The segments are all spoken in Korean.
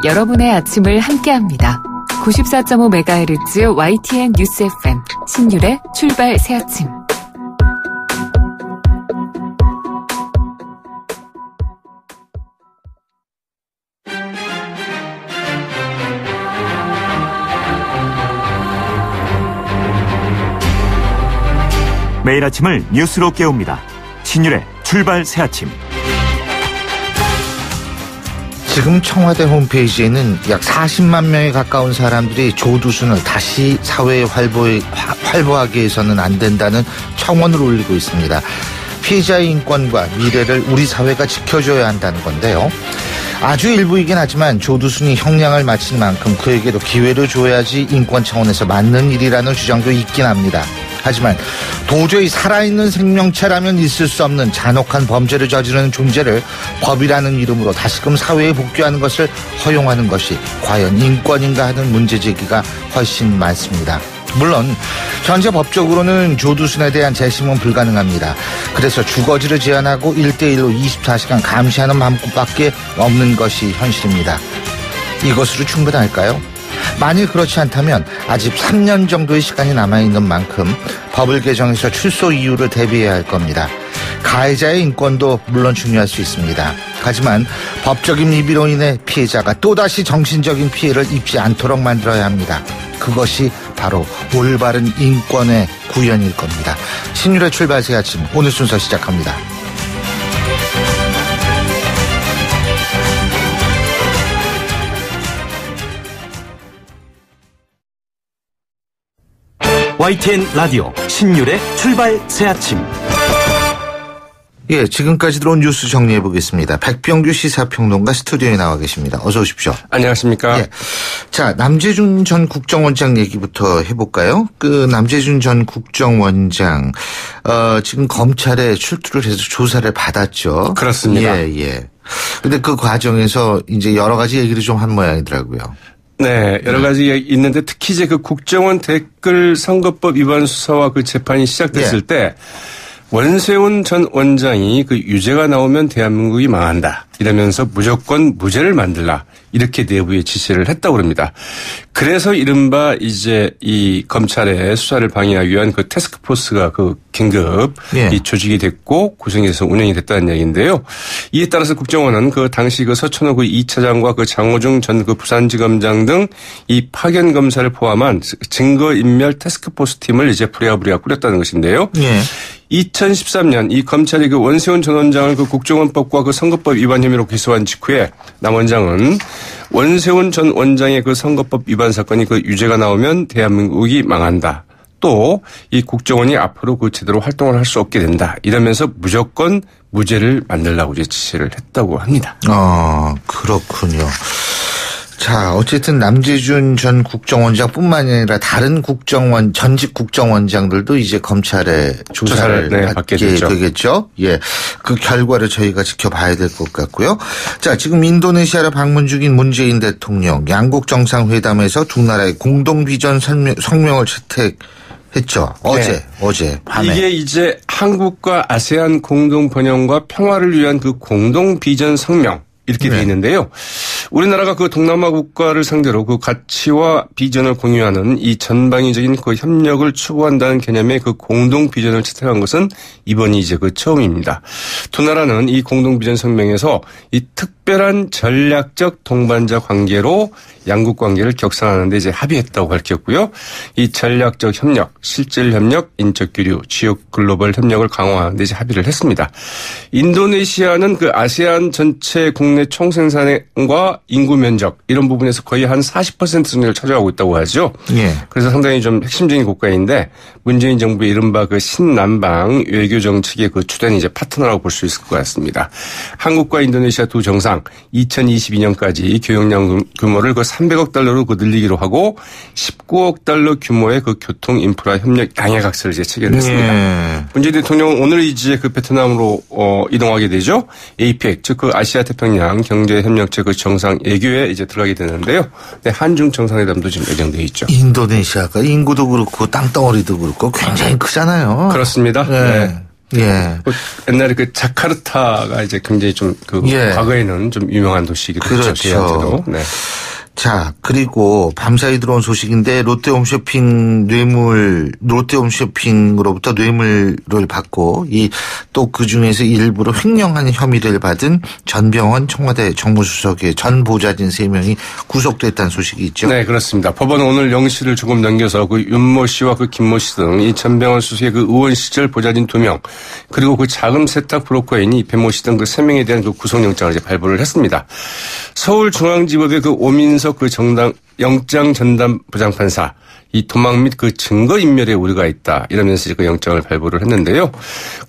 여러분의 아침을 함께합니다. 94.5MHz YTN 뉴스 FM 신율의 출발 새아침. 매일 아침을 뉴스로 깨웁니다. 신율의 출발 새아침. 지금 청와대 홈페이지에는 약 40만 명에 가까운 사람들이 조두순을 다시 사회에 활보하게 해서는 안 된다는 청원을 올리고 있습니다. 피해자의 인권과 미래를 우리 사회가 지켜줘야 한다는 건데요. 아주 일부이긴 하지만 조두순이 형량을 마친 만큼 그에게도 기회를 줘야지 인권 차원에서 맞는 일이라는 주장도 있긴 합니다. 하지만 도저히 살아있는 생명체라면 있을 수 없는 잔혹한 범죄를 저지르는 존재를 법이라는 이름으로 다시금 사회에 복귀하는 것을 허용하는 것이 과연 인권인가 하는 문제 제기가 훨씬 많습니다. 물론 현재 법적으로는 조두순에 대한 재심은 불가능합니다. 그래서 주거지를 제한하고 1대1로 24시간 감시하는 방법밖에 없는 것이 현실입니다. 이것으로 충분할까요? 만일 그렇지 않다면 아직 3년 정도의 시간이 남아있는 만큼 법을 개정해서 출소 이유를 대비해야 할 겁니다. 가해자의 인권도 물론 중요할 수 있습니다. 하지만 법적인 미비로 인해 피해자가 또다시 정신적인 피해를 입지 않도록 만들어야 합니다. 그것이 바로 올바른 인권의 구현일 겁니다. 신율의 출발 새 아침, 오늘 순서 시작합니다. YTN 라디오 신율의 출발 새아침. 예, 지금까지 들어온 뉴스 정리해 보겠습니다. 백병규 시사평론가 스튜디오에 나와 계십니다. 어서 오십시오. 안녕하십니까. 예. 자, 남재준 전 국정원장 얘기부터 해볼까요? 남재준 전 국정원장, 지금 검찰에 출두를 해서 조사를 받았죠. 그렇습니다. 예. 근데 그 과정에서 이제 여러 가지 얘기를 좀 한 모양이더라고요. 네, 여러 가지 있는데 특히 이제 그 국정원 댓글 선거법 위반 수사와 그 재판이 시작됐을 때 원세훈 전 원장이 그 유죄가 나오면 대한민국이 망한다 이러면서 무조건 무죄를 만들라 이렇게 내부에 지시를 했다고 합니다. 그래서 이른바 이제 이 검찰의 수사를 방해하기 위한 그 태스크포스가 그 긴급 이 조직이 됐고 구성해서 운영이 됐다는 얘기인데요. 이에 따라서 국정원은 그 당시 그 서천호 그 2차장과 그 장호중 전 그 부산지검장 등 이 파견 검사를 포함한 증거인멸 태스크포스 팀을 이제 부랴부랴 꾸렸다는 것인데요. 2013년 이 검찰이 그 원세훈 전 원장을 그 국정원법과 그 선거법 위반 혐의로 기소한 직후에 남 원장은 원세훈 전 원장의 그 선거법 위반 사건이 그 유죄가 나오면 대한민국이 망한다. 또 이 국정원이 앞으로 그 제대로 활동을 할 수 없게 된다. 이러면서 무조건 무죄를 만들라고 이제 지시를 했다고 합니다. 그렇군요. 자, 어쨌든 남재준 전 국정원장뿐만 아니라 다른 전직 국정원장들도 이제 검찰에 조사를 받게 되겠죠. 예, 그 결과를 저희가 지켜봐야 될 것 같고요. 자, 지금 인도네시아를 방문 중인 문재인 대통령 양국 정상회담에서 두 나라의 공동 비전 성명을 채택했죠. 어제 밤에. 이게 이제 한국과 아세안 공동 번영과 평화를 위한 그 공동 비전 성명. 이렇게 되어 있는데요. 우리나라가 그 동남아 국가를 상대로 그 가치와 비전을 공유하는 이 전방위적인 그 협력을 추구한다는 개념의 그 공동 비전을 채택한 것은 이번이 이제 그 처음입니다. 두 나라는 이 공동 비전 성명에서 이 특별한 전략적 동반자 관계로 양국 관계를 격상하는 데 이제 합의했다고 밝혔고요. 이 전략적 협력, 실질 협력, 인적 교류, 지역 글로벌 협력을 강화하는 데 이제 합의를 했습니다. 인도네시아는 그 아세안 전체 국내 총생산과 인구 면적 이런 부분에서 거의 한 40% 정도를 차지하고 있다고 하죠. 그래서 상당히 좀 핵심적인 국가인데 문재인 정부의 이른바 그 신남방 외교 정책의 그 주된 이제 파트너라고 볼 수 있을 것 같습니다. 한국과 인도네시아 두 정상 2022년까지 교역량 규모를 그 300억 달러로 그 늘리기로 하고 19억 달러 규모의 그 교통 인프라 협력 양해각서를 이제 체결했습니다. 문재인 대통령은 오늘 이제 그 베트남으로 이동하게 되죠. APEC 즉 그 아시아 태평양 경제협력체 그 정상 예교에 이제 들어가게 되는데요. 네, 한중 정상회담도 지금 예정되어 있죠. 인도네시아가 인구도 그렇고 땅덩어리도 그렇고 굉장히 크잖아요. 그렇습니다. 네. 예. 옛날에 그 자카르타가 이제 굉장히 좀 그 예. 과거에는 좀 유명한 도시이기도 했죠. 그렇죠. 저희한테도. 네. 자, 그리고 밤사이 들어온 소식인데 롯데홈쇼핑으로부터 뇌물을 받고 또 그중에서 일부러 횡령한 혐의를 받은 전병헌 청와대 정무수석의 전 보좌진 3명이 구속됐다는 소식이 있죠. 네, 그렇습니다. 법원은 오늘 0시를 조금 넘겨서 그 윤모 씨와 그 김모 씨 등 이 전병헌 수석의 그 의원 시절 보좌진 2명 그리고 그 자금 세탁 브로커인 이 배모 씨 등 그 3명에 대한 그 구속영장을 이제 발부를 했습니다. 서울중앙지법의 그 오민석 그 영장 전담 부장판사 이 도망 및 그 증거 인멸에 우려가 있다 이러면서 그 영장을 발부를 했는데요.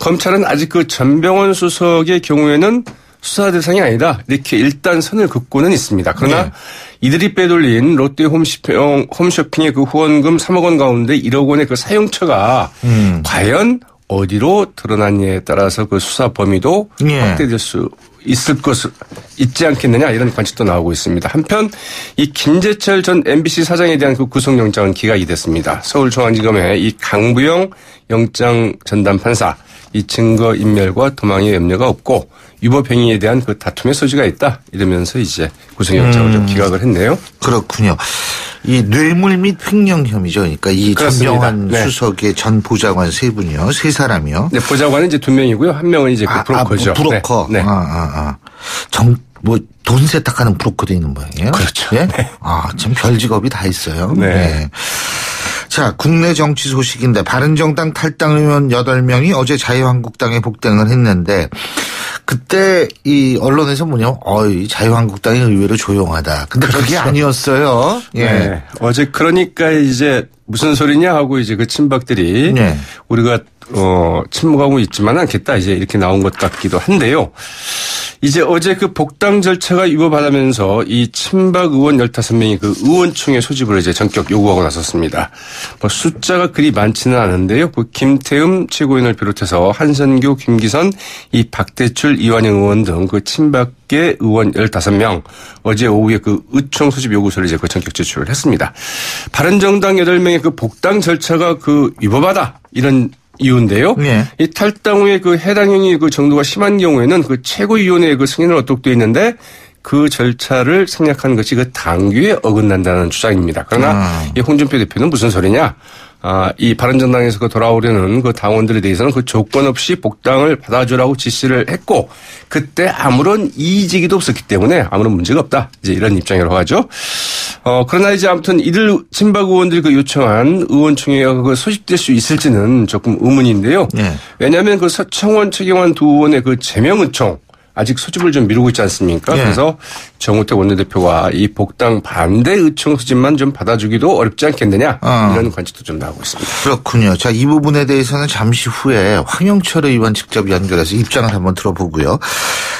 검찰은 아직 그 전병헌 수석의 경우에는 수사 대상이 아니다 이렇게 일단 선을 긋고는 있습니다. 그러나 네. 이들이 빼돌린 롯데 홈쇼핑의 그 후원금 3억 원 가운데 1억 원의 그 사용처가 과연 어디로 드러났냐에 따라서 그 수사 범위도 예. 확대될 수 있지 않겠느냐 이런 관측도 나오고 있습니다. 한편 이 김재철 전 MBC 사장에 대한 그 구속영장은 기각이 됐습니다. 서울중앙지검의 이 강부영 영장 전담 판사 이 증거 인멸과 도망의 염려가 없고 위법 행위에 대한 그 다툼의 소지가 있다 이러면서 이제 구속영장을 좀 기각을 했네요. 그렇군요. 이 뇌물 및 횡령 혐의죠. 그러니까 이 전병헌 네. 수석의 전 보좌관 3분이요. 3사람이요. 네, 보좌관은 이제 2명이고요. 한 명은 이제 그 브로커죠. 브로커. 네. 돈 세탁하는 브로커도 있는 모양이에요. 그렇죠. 예? 네. 참 별 직업이 다 있어요. 네. 자, 국내 정치 소식인데 바른정당 탈당 의원 8명이 어제 자유한국당에 복당을 했는데 그때 이 언론에서 이 자유한국당이 의외로 조용하다. 근데 그렇죠. 그게 아니었어요. 예. 네. 어제 그러니까 이제 무슨 소리냐 하고 이제 그 친박들이 네. 우리가 침묵하고 있지만 않겠다 이제 이렇게 나온 것 같기도 한데요. 이제 어제 그 복당 절차가 위법하다면서 이 친박 의원 15명이 그 의원총회 소집을 이제 전격 요구하고 나섰습니다. 숫자가 그리 많지는 않은데요. 그 김태흠 최고위원을 비롯해서 한선교, 김기선, 이 박대출, 이완영 의원 등 그 친박계 의원 15명 어제 오후에 그 의총 소집 요구서를 이제 그 전격 제출을 했습니다. 바른정당 8명의 그 복당 절차가 그 위법하다 이런 이유인데요. 네. 이 탈당 후에 그 해당 행위 그 정도가 심한 경우에는 그 최고위원회의 그 승인을 얻도록 되어 있는데 그 절차를 생략한 것이 그 당규에 어긋난다는 주장입니다. 그러나 이 홍준표 대표는 무슨 소리냐? 이 바른정당에서 그 돌아오려는 그 당원들에 대해서는 그 조건 없이 복당을 받아주라고 지시를 했고 그때 아무런 이의제기도 없었기 때문에 아무런 문제가 없다. 이제 이런 입장이라고 하죠. 그러나 이제 아무튼 이들 친박 의원들이 그 요청한 의원총회가 그 소집될 수 있을지는 조금 의문인데요. 네. 왜냐하면 그 서청원, 최경환 두 의원의 그 제명 의총 아직 소집을 좀 미루고 있지 않습니까? 네. 그래서 정우택 원내대표가 이 복당 반대 의총 소집만 좀 받아주기도 어렵지 않겠느냐 이런 관측도 좀 나오고 있습니다. 그렇군요. 자, 이 부분에 대해서는 잠시 후에 황영철 의원 직접 연결해서 입장을 한번 들어보고요.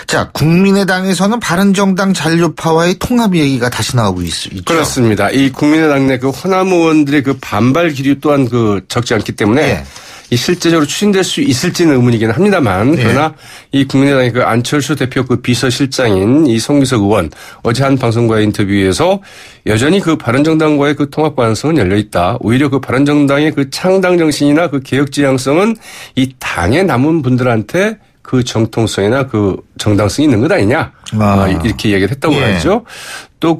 자, 국민의당에서는 바른정당 잔류파와의 통합 얘기가 다시 나오고 있죠. 그렇습니다. 이 국민의당 내 그 호남 의원들의 그 반발 기류 또한 그 적지 않기 때문에 네. 이 실제적으로 추진될 수 있을지는 의문이긴 합니다만 그러나 이 국민의당의 그 안철수 대표 그 비서실장인 이 송기석 의원 어제 한 방송과의 인터뷰에서 여전히 그 바른정당과의 그 통합 가능성은 열려 있다. 오히려 그 바른정당의 그 창당 정신이나 그 개혁 지향성은 이 당에 남은 분들한테 그 정통성이나 그 정당성이 있는 것 아니냐. 이렇게 얘기를 했다고 하죠. 또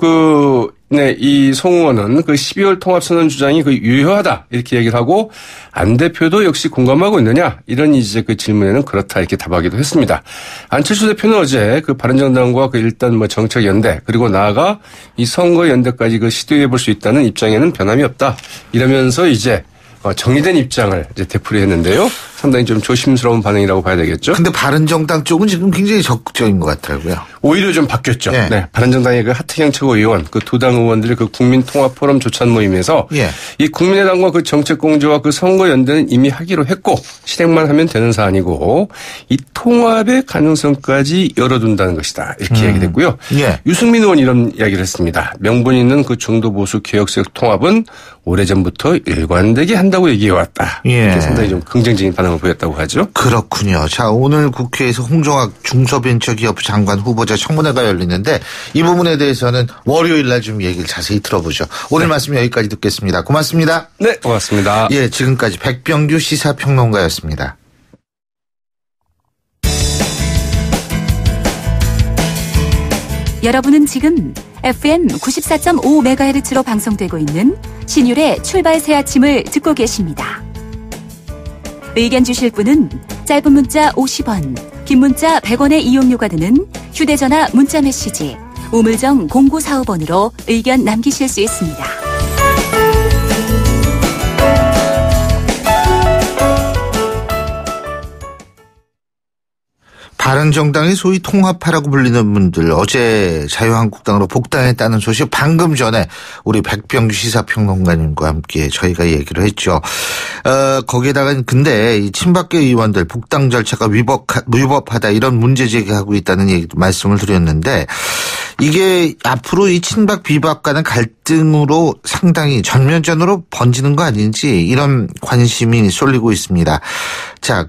이 송 의원은 그 12월 통합선언 주장이 그 유효하다. 이렇게 얘기를 하고 안 대표도 역시 공감하고 있느냐. 이런 이제 그 질문에는 그렇다. 이렇게 답하기도 했습니다. 안철수 대표는 어제 그 바른정당과 그 일단 정책 연대 그리고 나아가 이 선거 연대까지 그 시도해 볼 수 있다는 입장에는 변함이 없다. 이러면서 이제 정리된 입장을 이제 되풀이했는데요. 상당히 좀 조심스러운 반응이라고 봐야 되겠죠. 근데 바른정당 쪽은 지금 굉장히 적극적인 것 같더라고요. 오히려 좀 바뀌었죠. 예. 네. 바른정당의 그 하태경 최고위원, 그 두 당 의원들의 그 국민통합포럼 조찬 모임에서 이 국민의당과 그 정책공조와 그 선거연대는 이미 하기로 했고 실행만 하면 되는 사안이고 이 통합의 가능성까지 열어둔다는 것이다. 이렇게 얘기했고요. 유승민 의원 이런 이야기를 했습니다. 명분 있는 그 중도보수 개혁세력 통합은 오래전부터 일관되게 한다고 얘기해왔다. 이렇게 상당히 좀 긍정적인 반응을 보였다고 하죠. 그렇군요. 자, 오늘 국회에서 홍종학 중소벤처기업 장관 후보자 청문회가 열리는데 이 부분에 대해서는 월요일 날 좀 얘기를 자세히 들어보죠. 오늘 말씀 여기까지 듣겠습니다. 고맙습니다. 네, 고맙습니다. 예, 지금까지 백병규 시사평론가였습니다. 여러분은 지금 FM 94.5MHz로 방송되고 있는 신율의 출발 새 아침을 듣고 계십니다. 의견 주실 분은 짧은 문자 50원, 긴 문자 100원의 이용료가 드는 휴대전화 문자 메시지 우물정 0945번으로 의견 남기실 수 있습니다. 바른정당이 소위 통합파라고 불리는 분들 어제 자유한국당으로 복당했다는 소식 방금 전에 우리 백병규 시사평론가님과 함께 저희가 얘기를 했죠. 거기에다가 근데 이 친박계 의원들 복당 절차가 위법하다 이런 문제 제기하고 있다는 얘기도 말씀을 드렸는데 이게 앞으로 이 친박 비박 간의 갈등으로 상당히 전면전으로 번지는 거 아닌지 이런 관심이 쏠리고 있습니다. 자,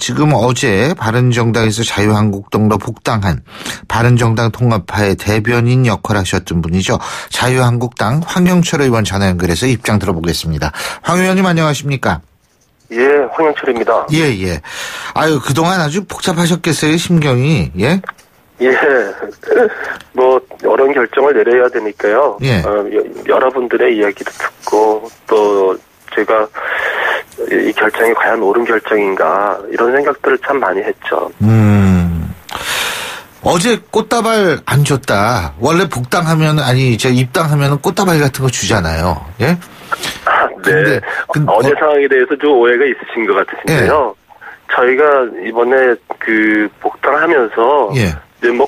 지금 어제 바른정당에서 자유한국당으로 복당한 바른정당 통합파의 대변인 역할을 하셨던 분이죠. 자유한국당 황영철 의원 전화 연결해서 입장 들어보겠습니다. 황 의원님 안녕하십니까? 예, 황영철입니다. 예. 아유, 그동안 아주 복잡하셨겠어요, 심경이. 예? 예, 어려운 결정을 내려야 되니까요. 예. 여러분들의 이야기도 듣고, 또, 제가 이 결정이 과연 옳은 결정인가, 이런 생각들을 참 많이 했죠. 어제 꽃다발 안 줬다. 원래 복당하면, 입당하면 꽃다발 같은 거 주잖아요. 예? 네. 어제 상황에 대해서 좀 오해가 있으신 것 같으신데요. 예. 저희가 이번에 복당하면서, 예.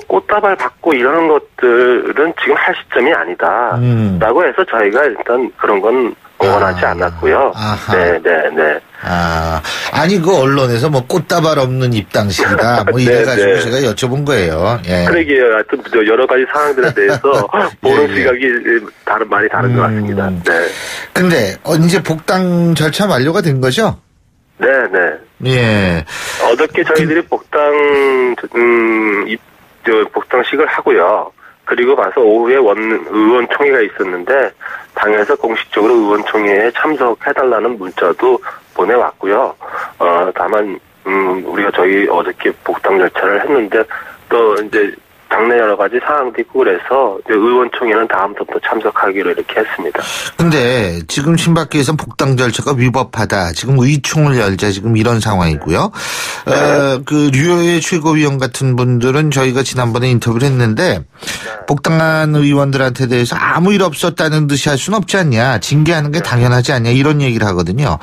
꽃다발 받고 이러는 것들은 지금 할 시점이 아니다. 라고 해서 저희가 일단 그런 건 응원하지 않았고요. 네. 아니, 언론에서 꽃다발 없는 입당식이다. 이래가지고 제가 여쭤본 거예요. 예. 그러게요. 하여튼 여러 가지 상황들에 대해서 보는 시각이 많이 다른 것 같습니다. 네. 근데, 이제 복당 절차 완료가 된 거죠? 네. 예. 어저께 저희들이 복당식을 하고요. 그리고 가서 오후에 의원총회가 있었는데 당에서 공식적으로 의원총회에 참석해달라는 문자도 보내왔고요. 다만 우리가 저희 어저께 복당 절차를 했는데 또 이제 당내 여러 가지 사항도 있고 그래서 의원총회는 다음부터 참석하기로 이렇게 했습니다. 근데 지금 친박계에서 복당 절차가 위법하다. 지금 의총을 열자 지금 이런 상황이고요. 류호의 최고위원 같은 분들은 저희가 지난번에 인터뷰를 했는데 복당한 의원들한테 대해서 아무 일 없었다는 듯이 할 수는 없지 않냐. 징계하는 게 당연하지 않냐. 이런 얘기를 하거든요.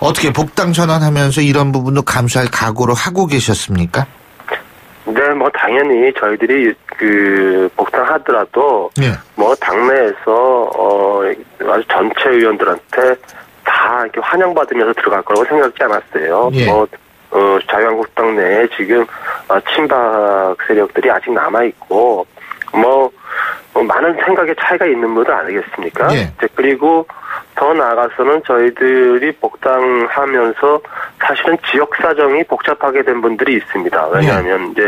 어떻게 복당 전환하면서 이런 부분도 감수할 각오를 하고 계셨습니까? 네, 당연히 저희들이 복당하더라도 예. 당내에서 아주 전체 의원들한테 다 이렇게 환영받으면서 들어갈 거라고 생각지 않았어요. 예. 자유한국당 내에 지금 친박 세력들이 아직 남아 있고 많은 생각의 차이가 있는 분들 아니겠습니까? 예. 그리고 더 나아가서는 저희들이 복당하면서 사실은 지역 사정이 복잡하게 된 분들이 있습니다. 왜냐하면 이제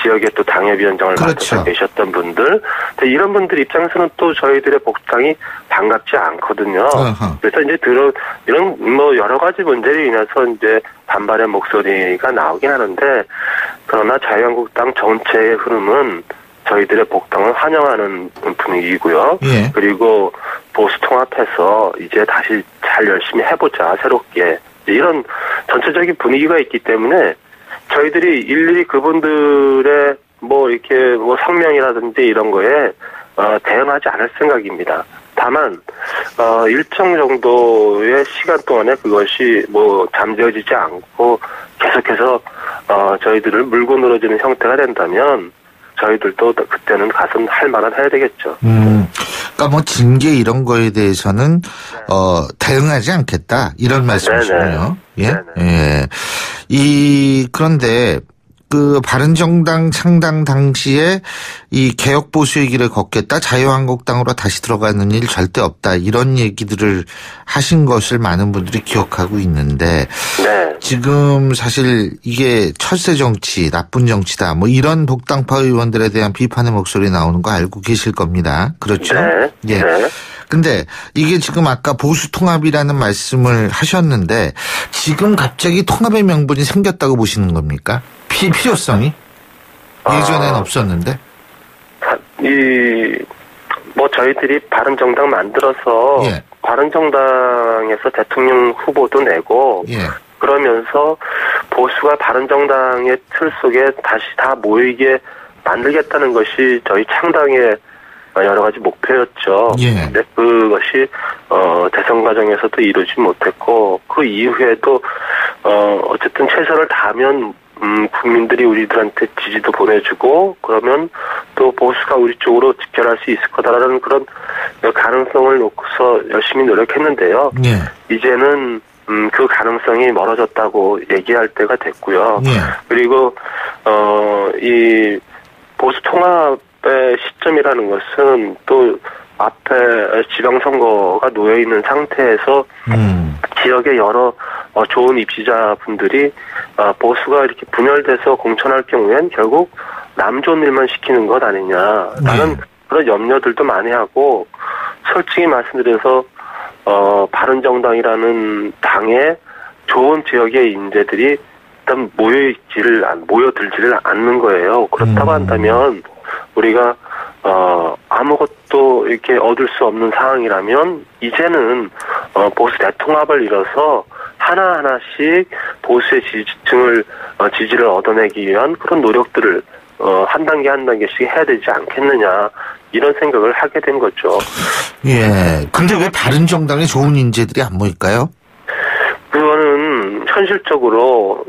지역에 또 당협위원장을 맡아서 계셨던 분들, 이런 분들 입장에서는 또 저희들의 복당이 반갑지 않거든요. 그래서 이제 이런 여러 가지 문제로 인해서 이제 반발의 목소리가 나오긴 하는데, 그러나 자유한국당 전체의 흐름은 저희들의 복당을 환영하는 분위기고요. 예. 그리고 보수 통합해서 이제 다시 잘 열심히 해보자, 새롭게. 이런 전체적인 분위기가 있기 때문에 저희들이 일일이 그분들의 성명이라든지 이런 거에 대응하지 않을 생각입니다. 다만 일정 정도의 시간 동안에 그것이 잠재워지지 않고 계속해서 저희들을 물고 늘어지는 형태가 된다면 저희들도 그때는 가서 할 말은 해야 되겠죠. 그러니까 징계 이런 거에 대해서는 대응하지 않겠다 이런 말씀이시군요. 예. 예. 그런데 바른정당 창당 당시에 이 개혁 보수의 길을 걷겠다, 자유한국당으로 다시 들어가는 일 절대 없다, 이런 얘기들을 하신 것을 많은 분들이 기억하고 있는데, 네. 지금 사실 이게 철새 정치, 나쁜 정치다, 이런 복당파 의원들에 대한 비판의 목소리 나오는 거 알고 계실 겁니다. 그렇죠? 네. 예. 네. 근데 이게 지금 아까 보수 통합이라는 말씀을 하셨는데, 지금 갑자기 통합의 명분이 생겼다고 보시는 겁니까? 필요성이? 예전엔 없었는데? 저희들이 바른정당 만들어서 예. 바른정당에서 대통령 후보도 내고 예. 그러면서 보수가 바른정당의 틀 속에 다시 다 모이게 만들겠다는 것이 저희 창당의 여러 가지 목표였죠. 예. 근데 그것이 대선 과정에서도 이루지 못했고 그 이후에도 어쨌든 최선을 다하면 국민들이 우리들한테 지지도 보내주고 그러면 또 보수가 우리 쪽으로 집결할 수 있을 거다라는 그런 가능성을 놓고서 열심히 노력했는데요. 예. 이제는 그 가능성이 멀어졌다고 얘기할 때가 됐고요. 예. 그리고 이 보수 통합의 시점이라는 것은 또 앞에 지방선거가 놓여 있는 상태에서 지역의 여러 좋은 입지자분들이 보수가 이렇게 분열돼서 공천할 경우엔 결국 남 좋은 일만 시키는 것 아니냐라는 그런 염려들도 많이 하고 솔직히 말씀드려서 바른정당이라는 당의 좋은 지역의 인재들이 일단 모여들지를 않는 거예요. 그렇다고 한다면 우리가 아무것도 이렇게 얻을 수 없는 상황이라면 이제는 보수 대통합을 이뤄서 하나하나씩 보수의 지지를 얻어내기 위한 그런 노력들을 한 단계 한 단계씩 해야 되지 않겠느냐 이런 생각을 하게 된 거죠. 예. 근데 왜 바른정당에 좋은 인재들이 안 모일까요? 그거는 현실적으로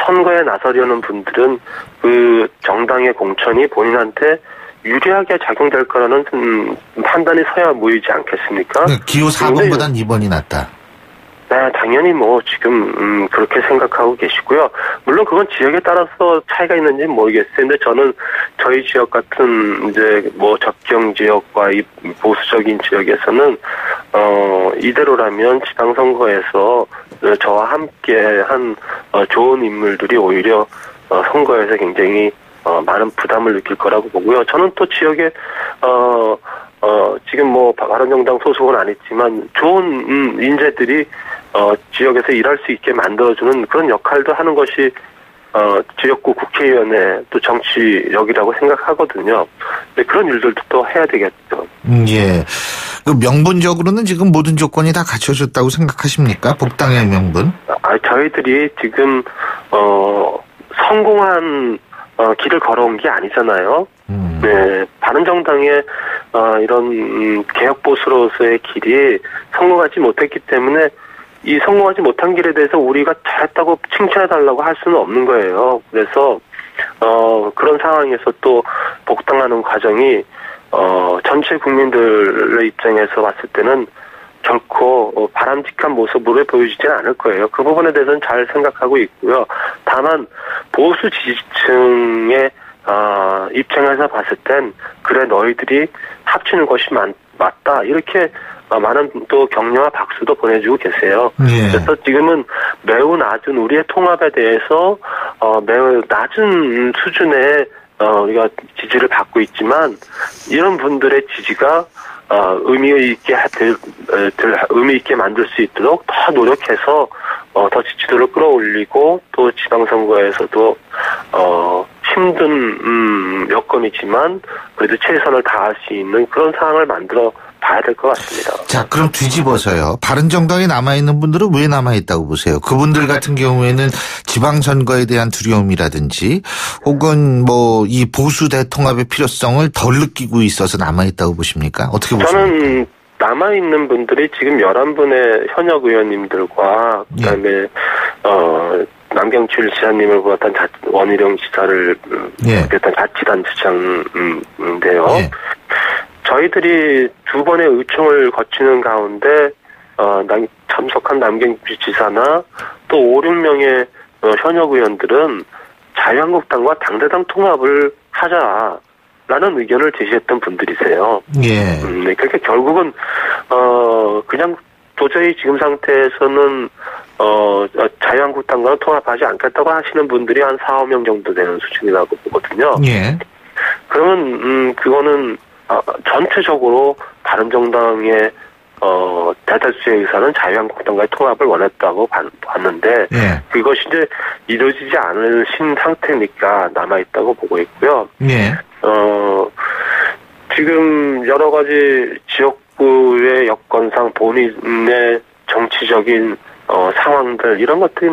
선거에 나서려는 분들은 그 정당의 공천이 본인한테 유리하게 작용될 거라는 판단이 서야 모이지 않겠습니까? 기호 4번보단 2번이 낫다. 네, 당연히 지금 그렇게 생각하고 계시고요. 물론 그건 지역에 따라서 차이가 있는지는 모르겠어요. 근데 저는 저희 지역 같은 이제 접경 지역과 이 보수적인 지역에서는 이대로라면 지방선거에서 저와 함께 한 좋은 인물들이 오히려 선거에서 굉장히 많은 부담을 느낄 거라고 보고요. 저는 또 지역에 지금 바른정당 소속은 아니지만 좋은 인재들이 지역에서 일할 수 있게 만들어주는 그런 역할도 하는 것이 지역구 국회의원의 또 정치력이라고 생각하거든요. 근데 그런 일들도 또 해야 되겠죠. 예. 그 명분적으로는 지금 모든 조건이 다 갖춰졌다고 생각하십니까? 복당의 명분? 저희들이 지금 성공한 길을 걸어온 게 아니잖아요. 네, 바른정당의 이런 개혁보수로서의 길이 성공하지 못했기 때문에 이 성공하지 못한 길에 대해서 우리가 잘했다고 칭찬해달라고 할 수는 없는 거예요. 그래서 그런 상황에서 또 복당하는 과정이 전체 국민들의 입장에서 봤을 때는 결코 바람직한 모습으로 보여지지는 않을 거예요. 그 부분에 대해서는 잘 생각하고 있고요. 다만 보수 지지층의 입장에서 봤을 땐 그래 너희들이 합치는 것이 맞다 이렇게 많은 또 격려와 박수도 보내주고 계세요. 예. 그래서 지금은 매우 낮은 우리의 통합에 대해서 매우 낮은 수준의 우리가 지지를 받고 있지만 이런 분들의 지지가 의미 있게 만들 수 있도록 더 노력해서 더 지지도를 끌어올리고 또 지방선거에서도 힘든 여건이지만 그래도 최선을 다할 수 있는 그런 상황을 만들어 봐야 될 것 같습니다. 자, 그럼 뒤집어서요. 바른정당에 남아있는 분들은 왜 남아있다고 보세요? 그분들 같은 경우에는 지방선거에 대한 두려움이라든지 혹은 이 보수 대통합의 필요성을 덜 느끼고 있어서 남아있다고 보십니까? 어떻게 보십니까? 저는 남아있는 분들이 지금 11분의 현역 의원님들과 그다음에 남경필 지사님을 비롯한 원희룡 지사를 비롯한 자치단체장인데요. 예. 저희들이 두 번의 의총을 거치는 가운데 참석한 남경필 지사나 또 5, 6명의 현역 의원들은 자유한국당과 당대당 통합을 하자라는 의견을 제시했던 분들이세요. 예. 그러니까 결국은 그냥 도저히 지금 상태에서는 자유한국당과는 통합하지 않겠다고 하시는 분들이 한 4, 5명 정도 되는 수준이라고 보거든요. 예. 그러면 그거는 전체적으로 바른정당의 대다수의 의사는 자유한국당과의 통합을 원했다고 봤는데 그것이 이제 이루어지지 않으신 상태니까 남아있다고 보고 있고요. 가지 지역구의 여건상 본인의 정치적인 상황들 이런 것들이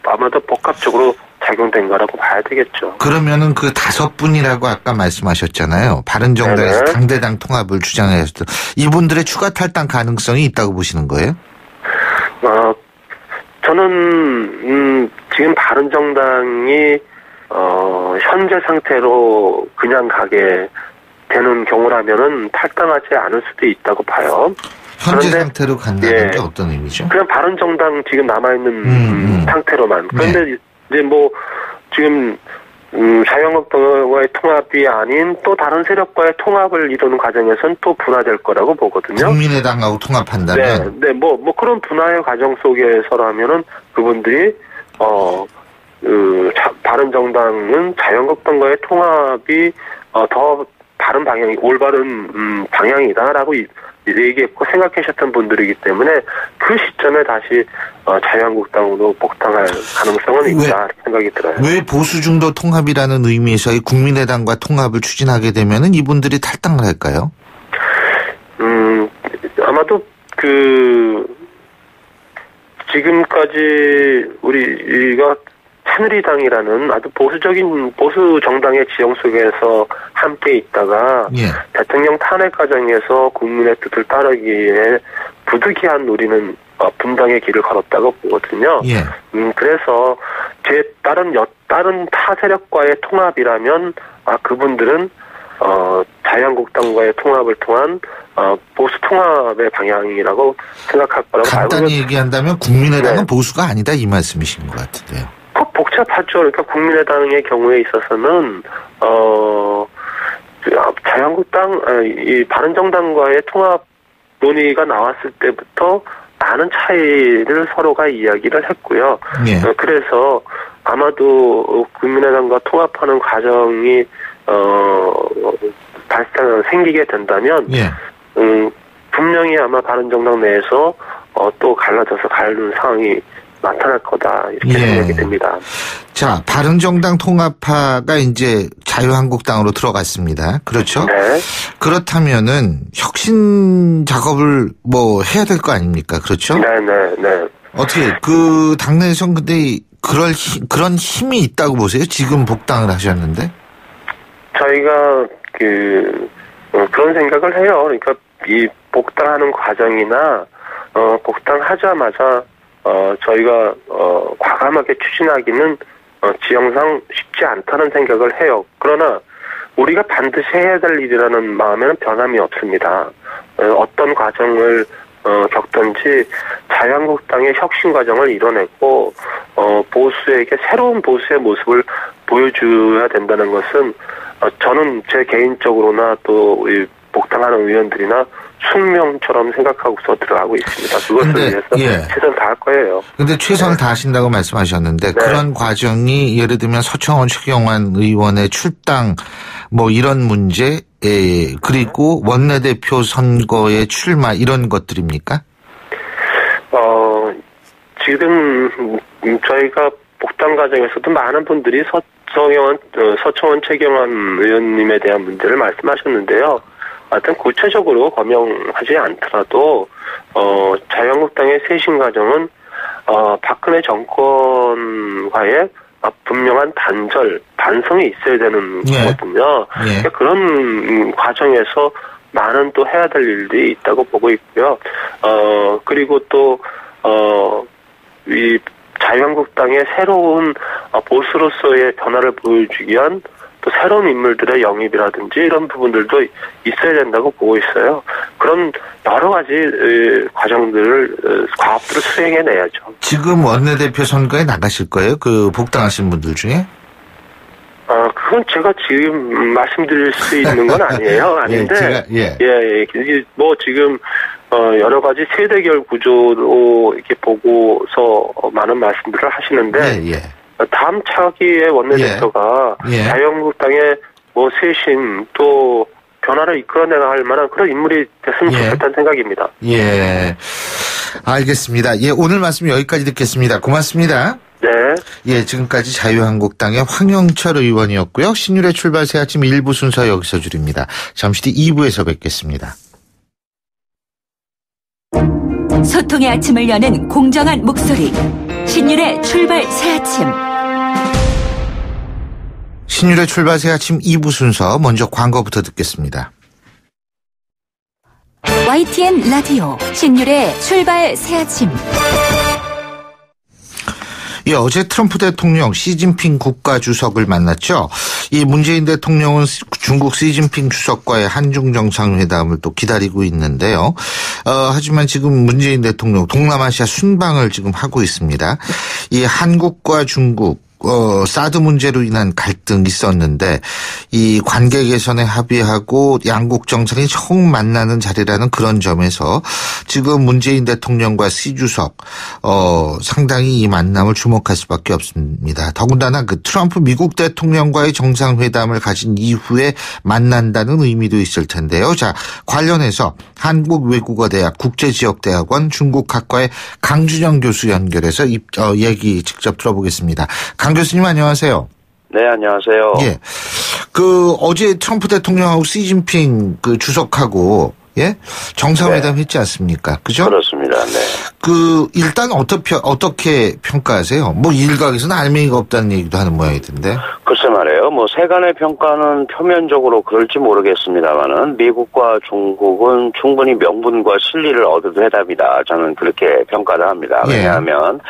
아마도 복합적으로 작용된 거라고 봐야 되겠죠. 그러면은 그 5분이라고 아까 말씀하셨잖아요. 바른정당에서 네네. 당대당 통합을 주장했을 때 이분들의 추가 탈당 가능성이 있다고 보시는 거예요? 저는 지금 바른정당이 현재 상태로 그냥 가게 되는 경우라면은 탈당하지 않을 수도 있다고 봐요. 현재 그런데, 상태로 간다는 예. 게 어떤 의미죠? 그냥 바른정당 지금 남아있는 상태로만. 그런데 네. 이제 뭐 지금 자유한국당과의 통합이 아닌 또 다른 세력과의 통합을 이루는 과정에서는 또 분화될 거라고 보거든요. 국민의당하고 통합한다면? 네, 뭐 그런 분화의 과정 속에서라면은 그분들이 바른정당은 자유한국당과의 통합이 더 바른 방향이 올바른 방향이다라고 얘기했고 생각하셨던 분들이기 때문에 그 시점에 다시 자유한국당으로 복당할 가능성은 있다 이렇게 생각이 들어요. 왜 보수 중도 통합이라는 의미에서의 국민의당과 통합을 추진하게 되면은 이분들이 탈당을 할까요? 아마도 지금까지 우리가 새누리당이라는 아주 보수적인 보수 정당의 지형 속에서 함께 있다가 예. 대통령 탄핵 과정에서 국민의 뜻을 따르기에 부득이한 우리는 분당의 길을 걸었다고 보거든요. 예. 그래서 다른 타 세력과의 통합이라면 그분들은 자유한국당과의 통합을 통한 보수 통합의 방향이라고 생각할 거라고 간단히 얘기한다면 국민의당은 네. 보수가 아니다 이 말씀이신 것 같은데요. 복잡하죠. 그러니까 국민의당의 경우에 있어서는 자유한국당, 이 바른정당과의 통합 논의가 나왔을 때부터 많은 차이를 서로가 이야기를 했고요. 예. 그래서 아마도 국민의당과 통합하는 과정이 생기게 된다면, 예. 분명히 아마 바른정당 내에서 또 갈라져서 가는 상황이 나타날 거다 이렇게 예. 생각이 됩니다. 자, 바른정당 통합파가 이제 자유한국당으로 들어갔습니다. 그렇죠? 네. 그렇다면은 혁신 작업을 뭐 해야 될 거 아닙니까? 그렇죠? 네. 어떻게 그 당내에선 근데 그런 힘이 있다고 보세요? 지금 복당을 하셨는데? 저희가 그런 생각을 해요. 그러니까 이 복당하는 과정이나 복당하자마자 저희가 과감하게 추진하기는 지형상 쉽지 않다는 생각을 해요. 그러나 우리가 반드시 해야 될 일이라는 마음에는 변함이 없습니다. 어떤 과정을 겪든지 자유한국당의 혁신 과정을 이뤄내고 보수에게 새로운 보수의 모습을 보여줘야 된다는 것은 저는 제 개인적으로나 또 복당하는 의원들이나 숙명처럼 생각하고서 들어가고 있습니다. 그것을 위해서 최선을 다할 거예요. 그런데 최선을 다하신다고 말씀하셨는데 그런 과정이 예를 들면 서청원 최경환 의원의 출당 뭐 이런 문제 그리고 원내대표 선거의 출마 이런 것들입니까? 지금 저희가 복당 과정에서도 많은 분들이 서청원 최경환 의원님에 대한 문제를 말씀하셨는데요. 하여튼 구체적으로 거명하지 않더라도 자유한국당의 쇄신 과정은 박근혜 정권과의 분명한 반성이 있어야 되는 거거든요. 그러니까 그런 과정에서 많은 또 해야 될 일들이 있다고 보고 있고요. 그리고 또 이 자유한국당의 새로운 보수로서의 변화를 보여주기 위한 또 새로운 인물들의 영입이라든지 이런 부분들도 있어야 된다고 보고 있어요. 그런 여러 가지 과업들을 수행해내야죠. 지금 원내대표 선거에 나가실 거예요? 그 복당하신 분들 중에? 그건 제가 지금 말씀드릴 수 있는 건 아니에요. 아닌데, 뭐 지금 여러 가지 세대결 구조로 이렇게 보고서 많은 말씀들을 하시는데, 다음 차기의 원내대표가 자유한국당의 뭐 쇄신 또 변화를 이끌어내야 할 만한 그런 인물이 됐으면 좋겠다는 생각입니다. 예, 알겠습니다. 오늘 말씀 여기까지 듣겠습니다. 고맙습니다. 네. 지금까지 자유한국당의 황영철 의원이었고요. 신율의 출발 새 아침 1부 순서 여기서 줄입니다. 잠시 뒤 2부에서 뵙겠습니다. 소통의 아침을 여는 공정한 목소리. 신율의 출발 새아침. 신율의 출발 새아침 2부 순서 먼저 광고부터 듣겠습니다. YTN 라디오 신율의 출발 새아침. 예, 어제 트럼프 대통령 시진핑 국가주석을 만났죠. 이 문재인 대통령은 중국 시진핑 주석과의 한중 정상회담을 또 기다리고 있는데요. 하지만 지금 문재인 대통령 동남아시아 순방을 지금 하고 있습니다. 이 한국과 중국 사드 문제로 인한 갈등이 있었는데 이 관계 개선에 합의하고 양국 정상이 처음 만나는 자리라는 그런 점에서 지금 문재인 대통령과 시 주석 상당히 이 만남을 주목할 수밖에 없습니다. 더군다나 그 트럼프 미국 대통령과의 정상회담을 가진 이후에 만난다는 의미도 있을 텐데요. 자, 관련해서 한국외국어대학 국제지역대학원 중국학과의 강준영 교수 연결해서 얘기 직접 들어보겠습니다. 강 교수님 안녕하세요. 네, 안녕하세요. 예. 어제 트럼프 대통령하고 시진핑 그 주석하고 예? 정상회담 네. 했지 않습니까? 그죠? 그렇습니다. 네. 일단 어떻게 평가하세요? 뭐 일각에서는 알맹이가 없다는 얘기도 하는 모양이던데. 글쎄 말이에요. 세간의 평가는 표면적으로 그럴지 모르겠습니다만은 미국과 중국은 충분히 명분과 실리를 얻은 회담이다. 저는 그렇게 평가를 합니다. 왜냐하면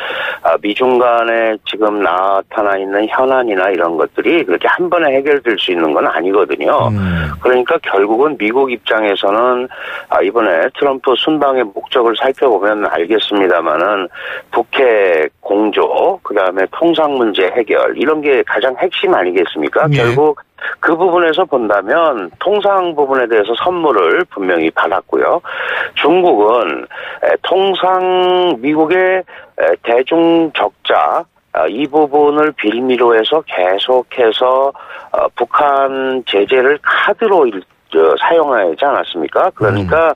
미중 간에 지금 나타나 있는 현안이나 이런 것들이 그렇게 한 번에 해결될 수 있는 건 아니거든요. 그러니까 결국은 미국 입장에서는 이번에 트럼프 순방의 목적을 살펴보면 알겠습니다만은 북핵 공조, 그다음에 통상 문제 해결 이런 게 가장 핵심 아니겠습니까? 네. 결국 그 부분에서 본다면 통상 부분에 대해서 선물을 분명히 받았고요. 중국은 통상 미국의 대중 적자 이 부분을 빌미로 해서 계속해서 북한 제재를 카드로 사용하지 않았습니까? 그러니까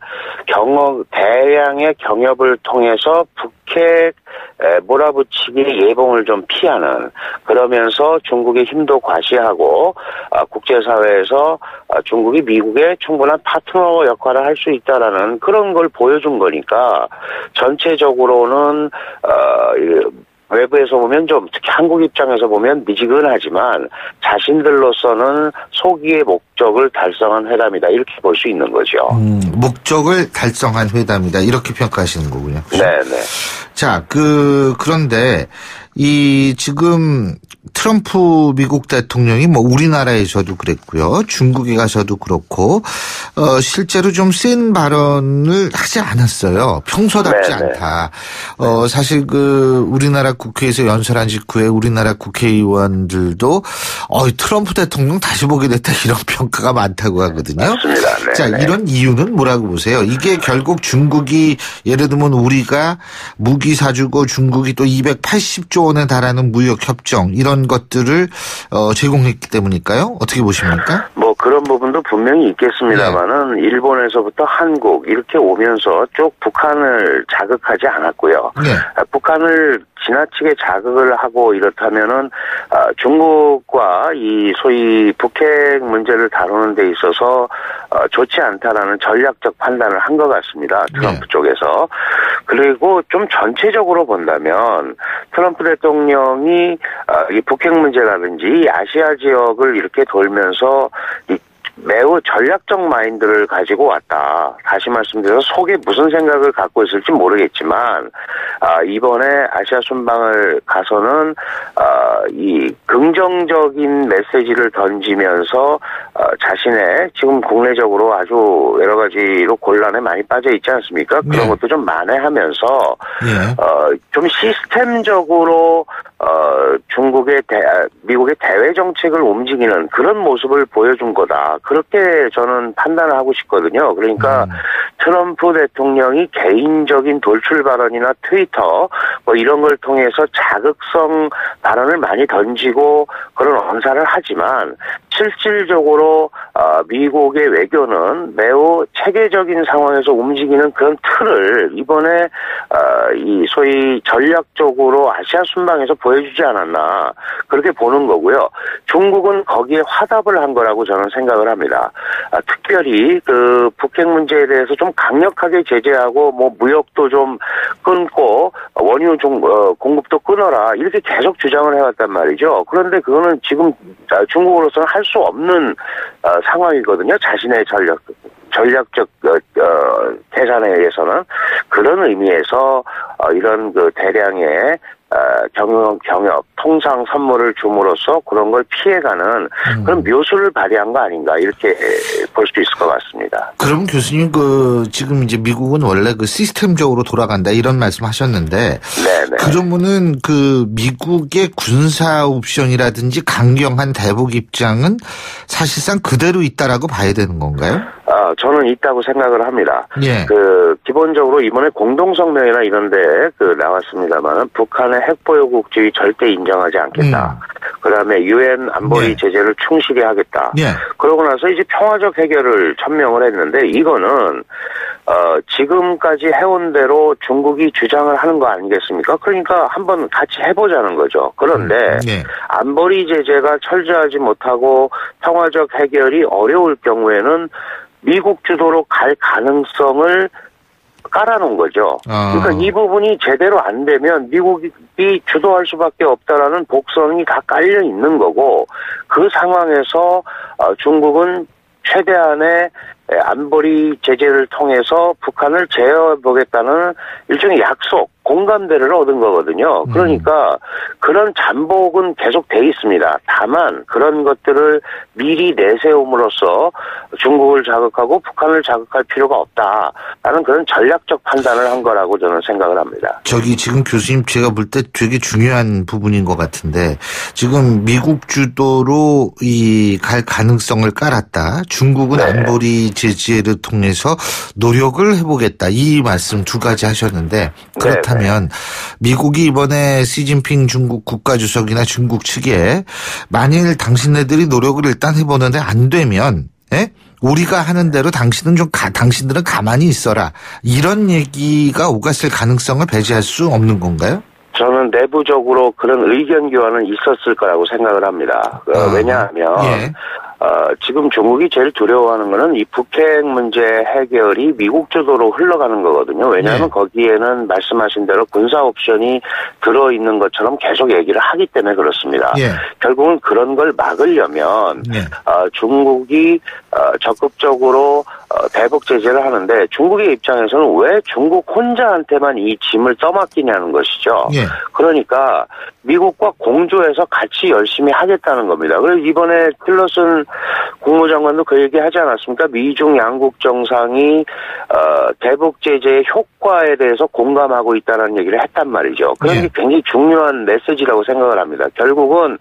대량의 경협을 통해서 북핵 몰아붙이기 예봉을 좀 피하는, 그러면서 중국의 힘도 과시하고 국제사회에서 중국이 미국의 충분한 파트너 역할을 할 수 있다라는 그런 걸 보여준 거니까 전체적으로는 외부에서 보면 특히 한국 입장에서 보면 미지근하지만 자신들로서는 소기의 목적을 달성한 회담이다, 이렇게 볼 수 있는 거죠. 목적을 달성한 회담이다, 이렇게 평가하시는 거군요. 네네. 자, 그런데 지금 트럼프 미국 대통령이 우리나라에서도 그랬고요, 중국에 가서도 그렇고, 실제로 좀 센 발언을 하지 않았어요. 평소답지 네네. 않다. 사실 우리나라 국회에서 연설한 직후에 우리나라 국회의원들도, 트럼프 대통령 다시 보게 됐다, 이런 평가가 많다고 하거든요. 맞습니다. 네네. 자, 이런 이유는 뭐라고 보세요? 이게 결국 중국이, 예를 들면 우리가 무기 사주고 중국이 또 280조 원에 달하는 무역 협정, 이런 것들을 제공했기 때문일까요? 어떻게 보십니까? 그런 부분도 분명히 있겠습니다만은 네. 일본에서부터 한국 이렇게 오면서 쭉 북한을 자극하지 않았고요. 네. 북한을 지나치게 자극을 하고 이렇다면은 중국과 이 소위 북핵 문제를 다루는 데 있어서 좋지 않다라는 전략적 판단을 한 것 같습니다. 트럼프 네. 쪽에서. 그리고 좀 전체적으로 본다면 트럼프 대통령이 이 북핵 문제라든지 아시아 지역을 이렇게 돌면서 매우 전략적 마인드를 가지고 왔다. 다시 말씀드려서 속에 무슨 생각을 갖고 있을지 모르겠지만 이번에 아시아 순방을 가서는 이 긍정적인 메시지를 던지면서 자신의 지금 국내적으로 아주 여러 가지로 곤란에 많이 빠져 있지 않습니까? 그런 것도 좀 만회하면서 좀 시스템적으로 미국의 대외 정책을 움직이는 그런 모습을 보여준 거다. 그렇게 저는 판단을 하고 싶거든요. 그러니까 트럼프 대통령이 개인적인 돌출 발언이나 트윗 트위터 뭐 이런 걸 통해서 자극성 발언을 많이 던지고 그런 언사를 하지만 실질적으로 미국의 외교는 매우 체계적인 상황에서 움직이는 그런 틀을 이번에 이 소위 전략적으로 아시아 순방에서 보여주지 않았나 그렇게 보는 거고요. 중국은 거기에 화답을 한 거라고 저는 생각을 합니다. 특별히 그 북핵 문제에 대해서 좀 강력하게 제재하고 뭐 무역도 좀 끊고 원유 공급도 끊어라 이렇게 계속 주장을 해왔단 말이죠. 그런데 그거는 지금 중국으로서는 할 수 없는 상황이거든요. 자신의 전략적 계산에 의해서는 그런 의미에서 이런 그 대량의 경협, 통상 선물을 줌으로써 그런 걸 피해가는 그런 묘수를 발휘한 거 아닌가 이렇게 볼 수도 있을 것 같습니다. 그럼 교수님 지금 이제 미국은 원래 그 시스템적으로 돌아간다 이런 말씀하셨는데, 네네. 그러면은 그 미국의 군사 옵션이라든지 강경한 대북 입장은 사실상 그대로 있다라고 봐야 되는 건가요? 저는 있다고 생각을 합니다. 예. 기본적으로 이번에 공동성명이나 이런데 나왔습니다만은 북한의 핵보유국주의 절대 인정하지 않겠다. 그다음에 유엔 안보리 제재를 충실히 하겠다. 예. 그러고 나서 이제 평화적 해결을 천명을 했는데 이거는 지금까지 해온 대로 중국이 주장을 하는 거 아니겠습니까? 그러니까 한번 같이 해보자는 거죠. 그런데 안보리 제재가 철저하지 못하고 평화적 해결이 어려울 경우에는 미국 주도로 갈 가능성을 깔아놓은 거죠. 그러니까 이 부분이 제대로 안 되면 미국이 주도할 수밖에 없다라는 복선이 다 깔려 있는 거고 그 상황에서 중국은 최대한의 안보리 제재를 통해서 북한을 제어해보겠다는 일종의 약속, 공감대를 얻은 거거든요. 그러니까 그런 잠복은 계속 돼 있습니다. 다만 그런 것들을 미리 내세움으로써 중국을 자극하고 북한을 자극할 필요가 없다라는 그런 전략적 판단을 한 거라고 저는 생각을 합니다. 지금 교수님 제가 볼 때 되게 중요한 부분인 것 같은데 지금 미국 주도로 갈 가능성을 깔았다. 중국은 안보리 제재를 통해서 노력을 해보겠다. 이 말씀 두 가지 하셨는데 그렇다면 미국이 이번에 시진핑 중국 국가주석이나 중국 측에 만일 당신네들이 노력을 일단 해보는데 안 되면 우리가 하는 대로 당신들은 가만히 있어라. 이런 얘기가 오갔을 가능성을 배제할 수 없는 건가요? 저는 내부적으로 그런 의견 교환은 있었을 거라고 생각을 합니다. 왜냐하면 지금 중국이 제일 두려워하는 거는 이 북핵 문제 해결이 미국 주도로 흘러가는 거거든요. 왜냐하면 거기에는 말씀하신 대로 군사 옵션이 들어있는 것처럼 계속 얘기를 하기 때문에 그렇습니다. 결국은 그런 걸 막으려면 중국이 적극적으로 대북 제재를 하는데 중국의 입장에서는 왜 중국 혼자한테만 이 짐을 떠맡기냐는 것이죠. 그러니까 미국과 공조해서 같이 열심히 하겠다는 겁니다. 그래서 이번에 틸러슨 국무장관도 그 얘기 하지 않았습니까? 미중 양국 정상이 대북 제재의 효과에 대해서 공감하고 있다는 얘기를 했단 말이죠. 그런 게 굉장히 중요한 메시지라고 생각을 합니다. 결국은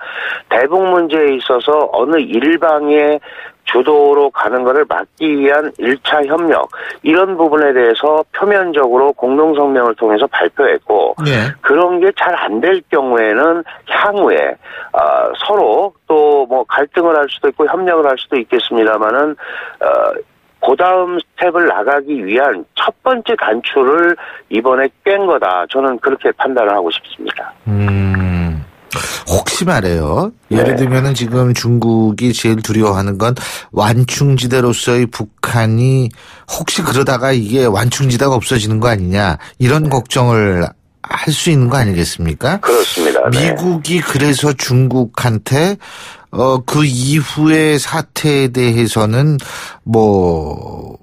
대북 문제에 있어서 어느 일방의 주도로 가는 것을 막기 위한 1차 협력 이런 부분에 대해서 표면적으로 공동성명을 통해서 발표했고 그런 게 잘 안 될 경우에는 향후에 서로 또 뭐 갈등을 할 수도 있고 협력을 할 수도 있겠습니다만은 그다음 스텝을 나가기 위한 첫 번째 단추를 이번에 깬 거다. 저는 그렇게 판단을 하고 싶습니다. 혹시 말해요. 예를 들면은 지금 중국이 제일 두려워하는 건 완충지대로서의 북한이 혹시 그러다가 이게 완충지대가 없어지는 거 아니냐 이런 걱정을 할 수 있는 거 아니겠습니까? 그렇습니다. 미국이 그래서 중국한테 그 이후의 사태에 대해서는 뭐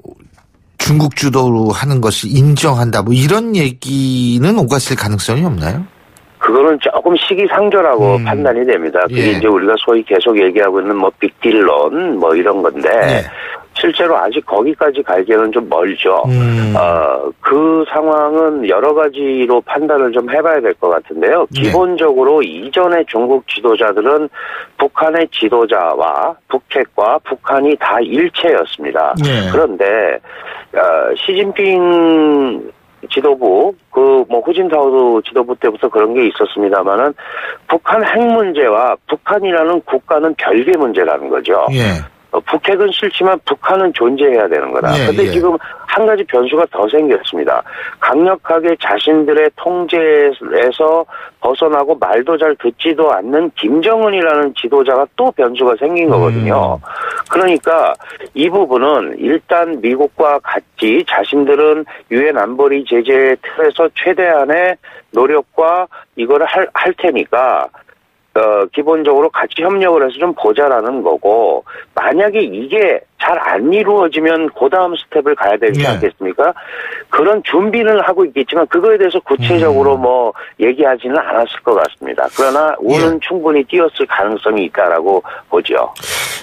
중국 주도로 하는 것을 인정한다 뭐 이런 얘기는 오갔을 가능성이 없나요? 그거는 조금 시기상조라고 판단이 됩니다. 그게 이제 우리가 소위 계속 얘기하고 있는 뭐 빅딜론 뭐 이런 건데 실제로 아직 거기까지 가기에는 좀 멀죠. 그 상황은 여러 가지로 판단을 좀 해봐야 될 것 같은데요. 기본적으로 이전의 중국 지도자들은 북한의 지도자와 북핵과 북한이 다 일체였습니다. 그런데 시진핑 지도부, 후진타오 지도부 때부터 그런 게 있었습니다만은 북한 핵 문제와 북한이라는 국가는 별개 문제라는 거죠. 예. 북핵은 싫지만 북한은 존재해야 되는 거다. 그런데 지금 한 가지 변수가 더 생겼습니다. 강력하게 자신들의 통제에서 벗어나고 말도 잘 듣지도 않는 김정은이라는 지도자가 또 변수가 생긴 거거든요. 그러니까 이 부분은 일단 미국과 같이 자신들은 유엔 안보리 제재 틀에서 최대한의 노력과 이거를 할 테니까 기본적으로 같이 협력을 해서 좀 보자라는 거고, 만약에 이게 잘 안 이루어지면 그 다음 스텝을 가야 되지 않겠습니까? 그런 준비는 하고 있겠지만 그거에 대해서 구체적으로 얘기하지는 않았을 것 같습니다. 그러나 오는 충분히 뛰었을 가능성이 있다라고 보죠.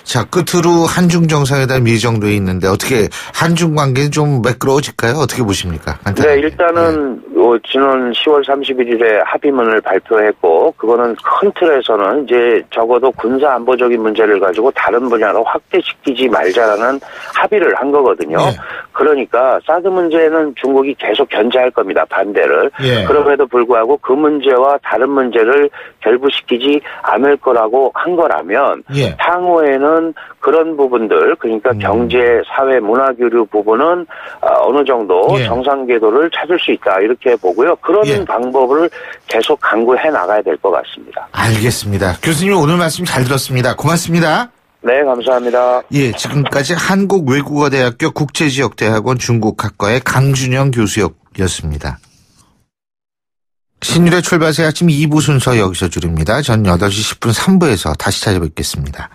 자, 끝으로 한중 정상회담 예정돼 있는데 어떻게 한중 관계는 좀 매끄러워질까요? 어떻게 보십니까? 간단하게. 네, 일단은 지난 10월 31일에 합의문을 발표했고, 그거는 큰 틀에서는 이제 적어도 군사 안보적인 문제를 가지고 다른 분야로 확대시키지 말자라는 합의를 한 거거든요. 그러니까 사드 문제는 중국이 계속 견제할 겁니다. 반대를. 그럼에도 불구하고 그 문제와 다른 문제를 결부시키지 않을 거라고 한 거라면 향후에는 그런 부분들, 그러니까 경제, 사회, 문화 교류 부분은 어느 정도 정상 궤도를 찾을 수 있다 이렇게 보고요. 그런 방법을 계속 강구해 나가야 될 것 같습니다. 알겠습니다. 교수님 오늘 말씀 잘 들었습니다. 고맙습니다. 네, 감사합니다. 예, 지금까지 한국외국어대학교 국제지역대학원 중국학과의 강준영 교수였습니다. 신율의 출발새 아침 2부 순서 여기서 줄입니다. 전 8시 10분 3부에서 다시 찾아뵙겠습니다.